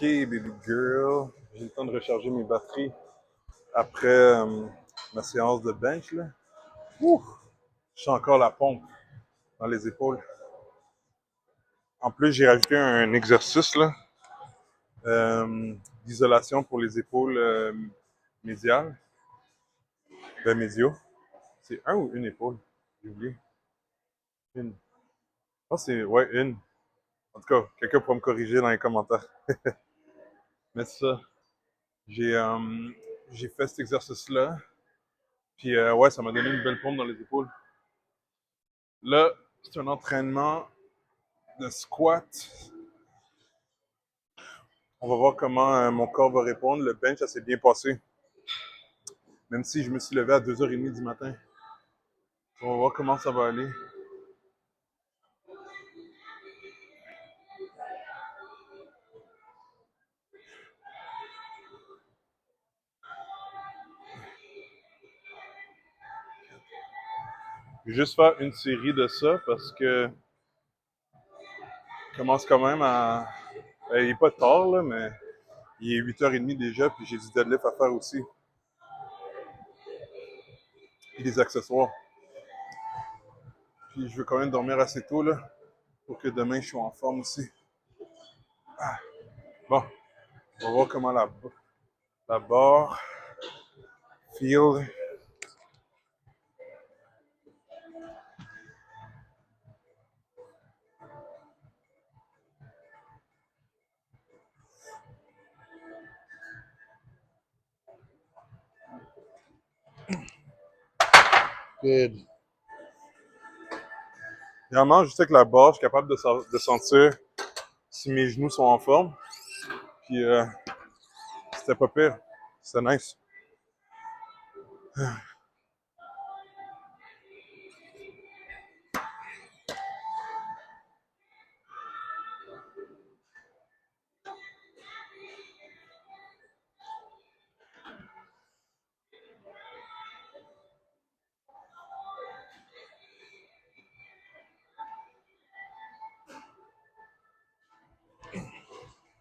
Ok, baby girl. J'ai le temps de recharger mes batteries après ma séance de bench. Là. Ouh! Je sens encore la pompe dans les épaules. En plus, j'ai rajouté un exercice là, d'isolation pour les épaules médiales. Ben, médiaux. C'est un ou une épaule? J'ai oublié. Une. Je pense que c'est, ouais, une. En tout cas, quelqu'un pourra me corriger dans les commentaires. Mais ça, j'ai, euh, j'ai fait cet exercice-là. Puis, ouais, ça m'a donné une belle pompe dans les épaules. Là, c'est un entraînement de squat. On va voir comment mon corps va répondre. Le bench, ça s'est bien passé. Même si je me suis levé à 2h30 du matin. On va voir comment ça va aller. Je vais juste faire une série de ça parce que je commence quand même à... il n'est pas tard, là, mais il est 8h30 déjà, puis j'ai du deadlift à faire aussi. Puis des accessoires. Puis je veux quand même dormir assez tôt, là, pour que demain je sois en forme aussi. Ah. Bon, on va voir comment la barre feel. Good. Vraiment, je sais que la barre, je suis capable de sentir si mes genoux sont en forme. Puis c'était pas pire. C'était nice.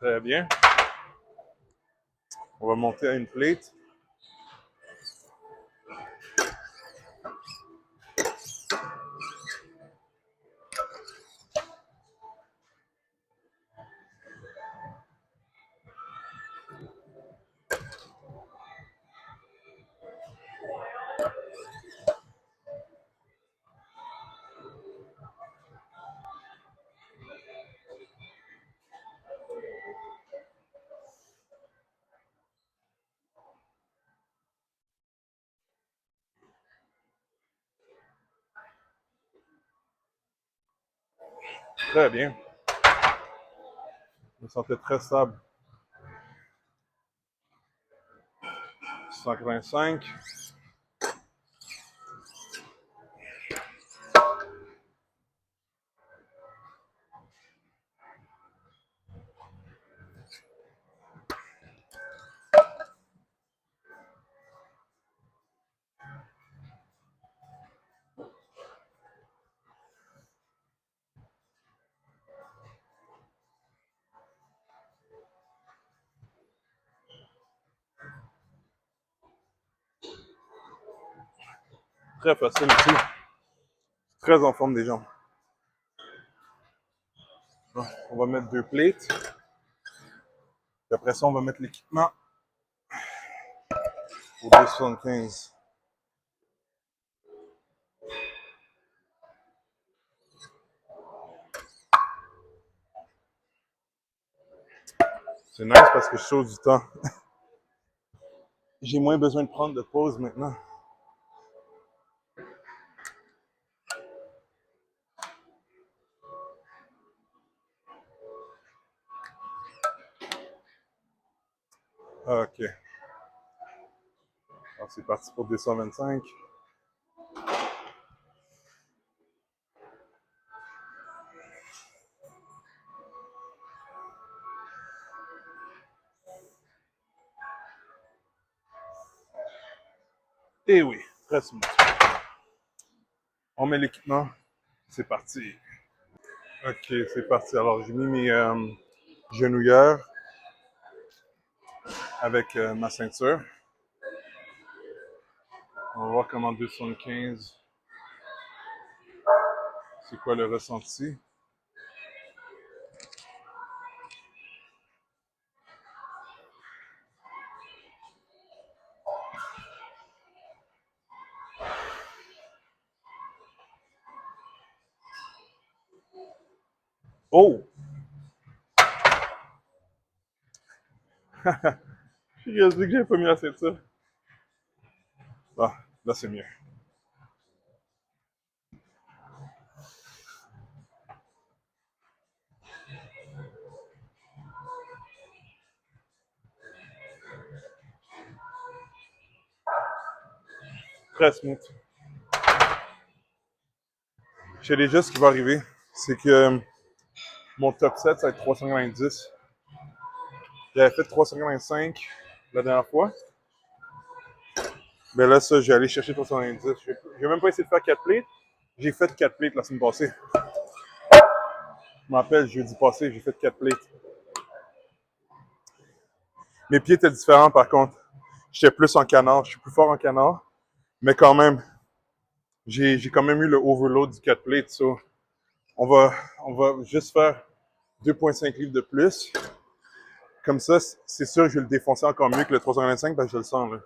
Très bien. On va monter à une plate. Très bien. Je me sentais très stable. 185. Très facile aussi. Très en forme des jambes. Bon, on va mettre 2 plates. Puis après ça, on va mettre l'équipement au 275. C'est nice parce que je sauve du temps. J'ai moins besoin de prendre de pause maintenant. Ok. Alors c'est parti pour 225. Et oui, très smooth. On met l'équipement. C'est parti. Ok, c'est parti. Alors j'ai mis mes genouillères. avec ma ceinture. On va voir comment 275, c'est quoi le ressenti. Oh! J'ai réalisé que j'avais pas mis la ceinture. Ah, là c'est mieux. Très smooth. Je sais déjà ce qui va arriver. C'est que mon top 7, ça va être 390. J'avais fait 385 la dernière fois. Mais là, ça, j'ai allé chercher 390. J'ai même pas essayé de faire 4 plates. J'ai fait 4 plates la semaine passée. Je m'appelle jeudi passé, j'ai fait 4 plates. Mes pieds étaient différents par contre. J'étais plus en canard, je suis plus fort en canard. Mais quand même, j'ai quand même eu le overload du 4 plates. So on va juste faire 2,5 livres de plus. Comme ça, c'est sûr que je vais le défoncer encore mieux que le 325 parce que je le sens. Là.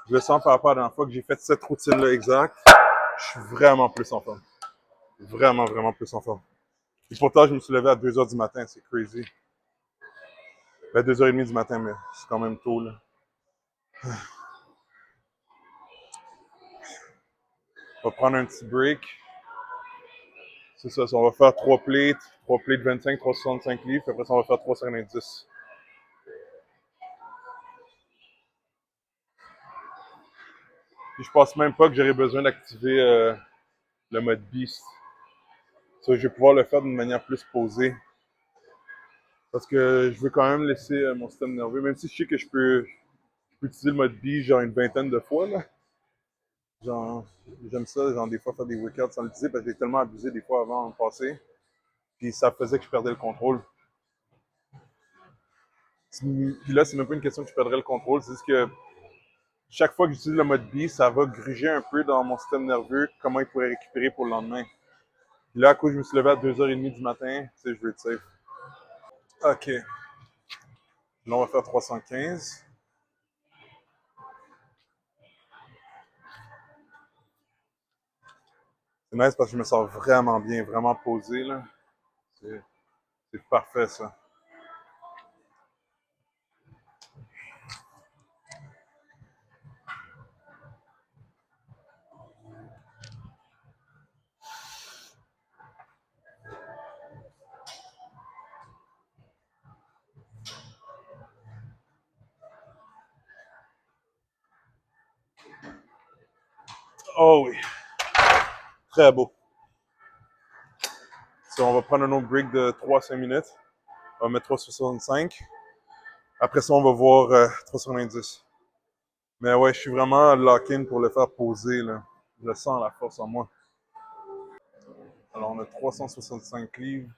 Je le sens par rapport à la dernière fois que j'ai fait cette routine-là exacte. Je suis vraiment plus en forme. Vraiment, vraiment plus en forme. Et pourtant, je me suis levé à 2 heures du matin, c'est crazy. À 2h30 du matin, mais c'est quand même tôt. Là. On va prendre un petit break. C'est ça, on va faire 3 plates 25, 365 livres, puis après ça, on va faire 390. Puis je pense même pas que j'aurai besoin d'activer le mode Beast. Ça, je vais pouvoir le faire d'une manière plus posée. Parce que je veux quand même laisser mon système nerveux, même si je sais que je peux utiliser le mode Beast genre une vingtaine de fois. Là. Genre, j'aime ça, genre des fois faire des workouts sans l'utiliser parce que j'ai tellement abusé des fois avant en passé. Puis ça faisait que je perdais le contrôle. Puis là, c'est même pas une question que je perdrais le contrôle, c'est juste que chaque fois que j'utilise le mode B, ça va gruger un peu dans mon système nerveux, comment il pourrait récupérer pour le lendemain. Puis là, à cause je me suis levé à 2h30 du matin, tu sais, je veux être safe. OK. Là, on va faire 315. C'est nice parce que je me sens vraiment bien, vraiment posé, là. C'est parfait, ça. Oh oui, très beau. So, on va prendre un autre break de 3-5 minutes. On va mettre 3,65. Après ça, on va voir 3,90. Mais ouais, je suis vraiment lock-in pour le faire poser, là. Je sens la force en moi. Alors, on a 365 livres.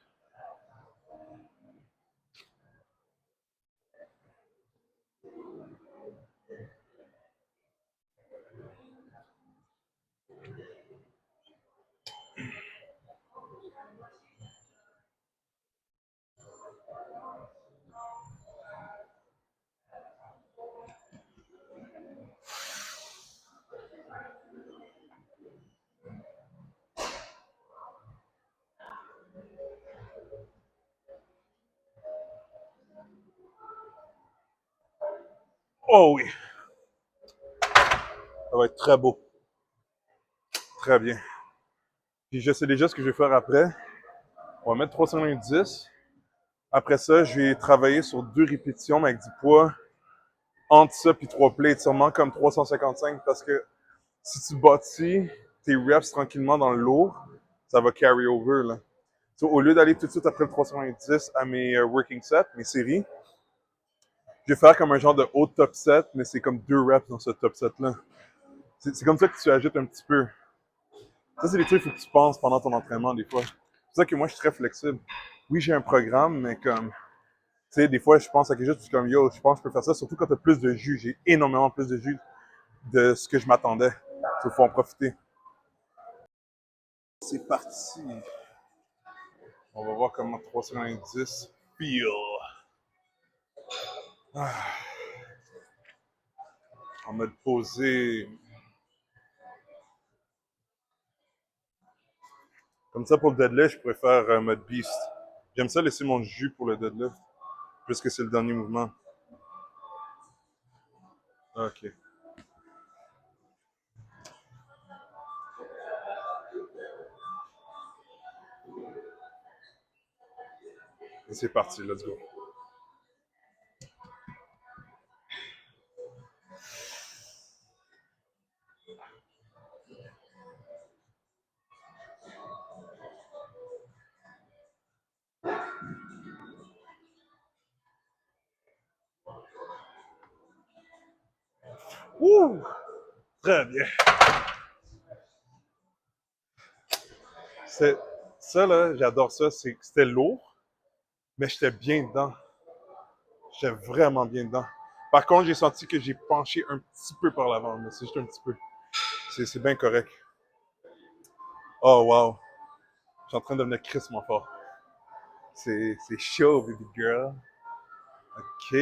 Oh oui, ça va être très beau. Très bien. Puis je sais déjà ce que je vais faire après. On va mettre 390. Après ça, je vais travailler sur 2 répétitions, mais avec du poids entre ça puis 3 plates, sûrement comme 355, parce que si tu bâtis tes reps tranquillement dans le lourd, ça va carry over. Là. So, au lieu d'aller tout de suite après le 390 à mes working sets, mes séries, je vais faire comme un genre de haut top set, mais c'est comme 2 reps dans ce top set-là. C'est comme ça que tu ajoutes un petit peu. Ça, c'est des trucs qu'il faut que tu penses pendant ton entraînement, des fois. C'est pour ça que moi, je suis très flexible. Oui, j'ai un programme, mais comme sais, des fois, je pense à quelque chose, je suis comme, yo, je pense que je peux faire ça, surtout quand tu as plus de jus. J'ai énormément plus de jus de ce que je m'attendais. Il faut en profiter. C'est parti. On va voir comment 390 feel. Ah, en mode posé. Comme ça, pour le deadlift, je préfère mode beast. J'aime ça laisser mon jus pour le deadlift, puisque c'est le dernier mouvement. Ok. Et c'est parti, let's go. Ouh! Très bien. C'est, ça, là, j'adore ça. C'était lourd, mais j'étais bien dedans. J'étais vraiment bien dedans. Par contre, j'ai senti que j'ai penché un petit peu par l'avant, mais c'est juste un petit peu. C'est bien correct. Oh, wow. Je suis en train de devenir crissement fort. C'est chaud, baby girl. OK.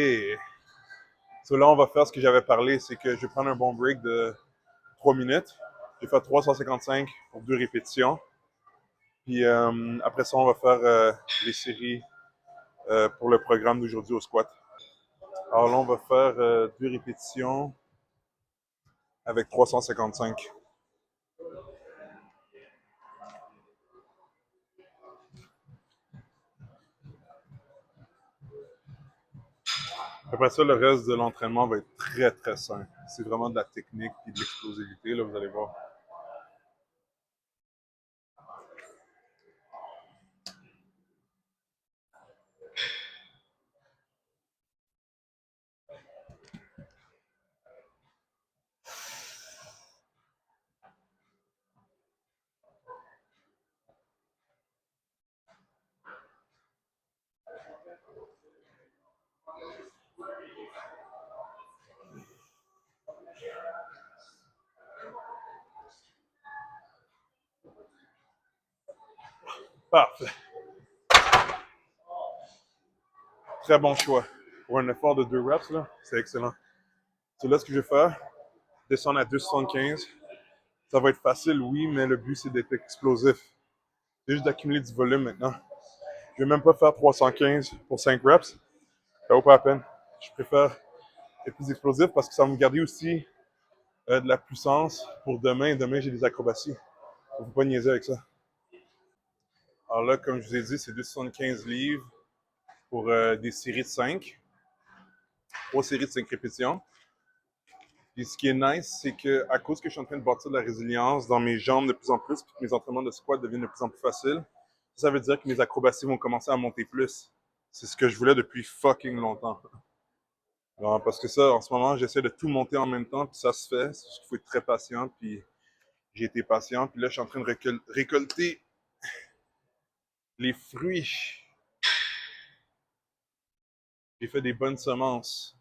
So là, on va faire ce que j'avais parlé, c'est que je vais prendre un bon break de 3 minutes. Je vais faire 355 pour 2 répétitions. Puis après ça, on va faire les séries pour le programme d'aujourd'hui au squat. Alors là, on va faire 2 répétitions avec 355. Après ça, le reste de l'entraînement va être très, très simple. C'est vraiment de la technique et de l'explosivité, là, vous allez voir. Parfait. Très bon choix. Pour un effort de 2 reps, là, c'est excellent. So là, ce que je vais faire, descendre à 2,75. Ça va être facile, oui, mais le but, c'est d'être explosif. C'est juste d'accumuler du volume maintenant. Je vais même pas faire 315 pour 5 reps. Ça vaut pas la peine. Je préfère être plus explosif parce que ça va me garder aussi de la puissance pour demain. Demain, j'ai des acrobaties. Faut pas niaiser avec ça. Alors là, comme je vous ai dit, c'est 275 livres pour des séries de 5. 3 séries de 5 répétitions. Puis ce qui est nice, c'est que à cause que je suis en train de bâtir de la résilience dans mes jambes de plus en plus, puis que mes entraînements de squat deviennent de plus en plus faciles, ça veut dire que mes acrobaties vont commencer à monter plus. C'est ce que je voulais depuis fucking longtemps. Alors, parce que ça, en ce moment, j'essaie de tout monter en même temps, puis ça se fait. Il faut être très patient, puis j'ai été patient. Puis là, je suis en train de récolter les fruits. J'ai fait des bonnes semences.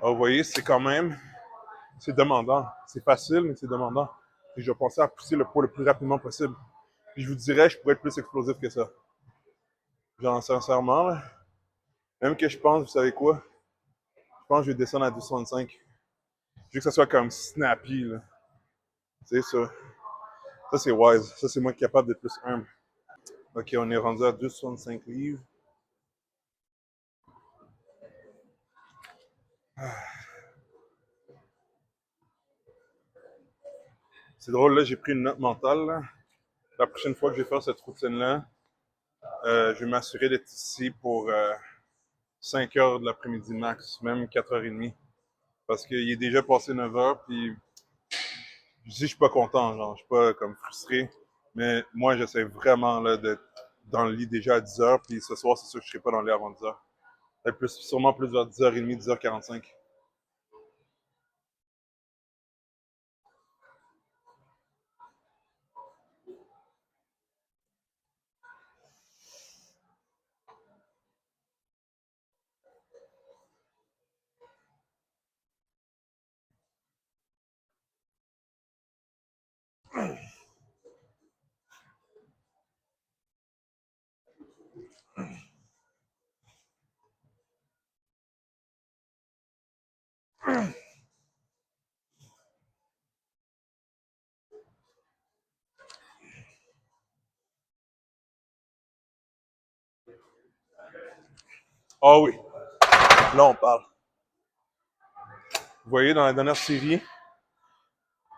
Alors, vous voyez, c'est quand même, c'est demandant. C'est facile, mais c'est demandant. Et je vais penser à pousser le poids le plus rapidement possible. Puis je vous dirais, je pourrais être plus explosif que ça. Genre, sincèrement, là, même que je pense, vous savez quoi? Je pense que je vais descendre à 265. Je veux que ça soit comme snappy, là. C'est ça. Ça, c'est wise. Ça, c'est moi qui est capable d'être plus humble. Ok, on est rendu à 265 livres. C'est drôle, là, j'ai pris une note mentale. Là. La prochaine fois que je vais faire cette routine-là, je vais m'assurer d'être ici pour 5 heures de l'après-midi max, même 4h30. Parce qu'il est déjà passé 9 heures, puis je dis je suis pas content, genre, je suis pas comme frustré. Mais moi, j'essaie vraiment là, d'être dans le lit déjà à 10 heures, puis ce soir, c'est sûr que je serai pas dans le lit avant 10 heures. Sûrement plus vers 10h30, 10h45. Ah oui, là on parle. Vous voyez, dans la dernière série,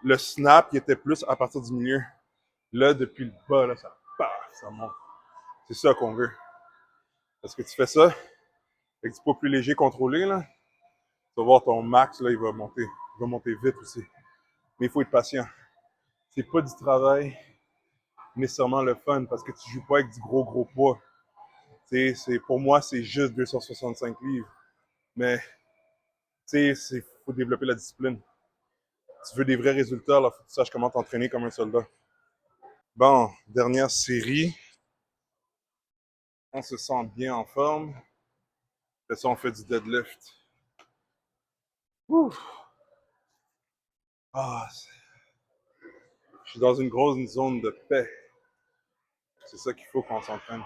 le snap, il était plus à partir du milieu. Là, depuis le bas, là, ça paf, ça monte. C'est ça qu'on veut. Parce que tu fais ça, avec du poids plus léger contrôlé, là, tu vas voir ton max, là, il va monter. Il va monter vite aussi. Mais il faut être patient. C'est pas du travail nécessairement le fun parce que tu joues pas avec du gros poids. Pour moi, c'est juste 265 livres. Mais, tu sais, il faut développer la discipline. Tu veux des vrais résultats, alors faut que tu saches comment t'entraîner comme un soldat. Bon, dernière série. On se sent bien en forme. Après ça, on fait du deadlift. Ouh. Ah, je suis dans une grosse zone de paix. C'est ça qu'il faut qu'on s'entraîne.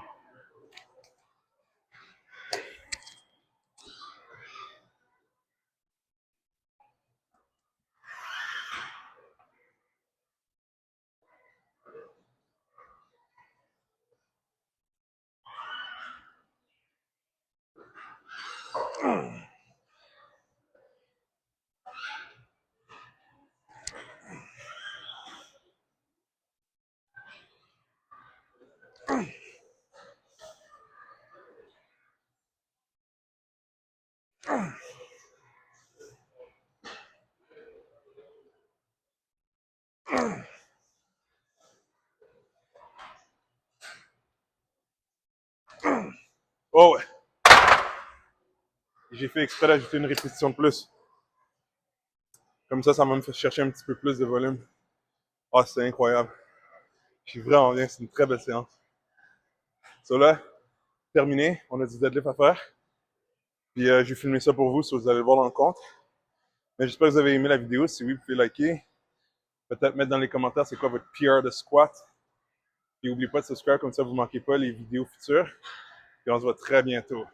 Oh ouais. J'ai fait exprès d'ajouter une répétition de plus. Comme ça m'a fait chercher un petit peu plus de volume. Ah, c'est incroyable. Je suis vraiment bien. C'est une très belle séance. So là, terminé. On a du deadlift à faire. Puis je vais filmer ça pour vous si vous allez le voir dans le compte. Mais j'espère que vous avez aimé la vidéo. Si oui, vous pouvez liker. Peut-être mettre dans les commentaires c'est quoi votre PR de squat. Et n'oubliez pas de subscribe, comme ça vous ne manquez pas les vidéos futures. Et on se voit très bientôt.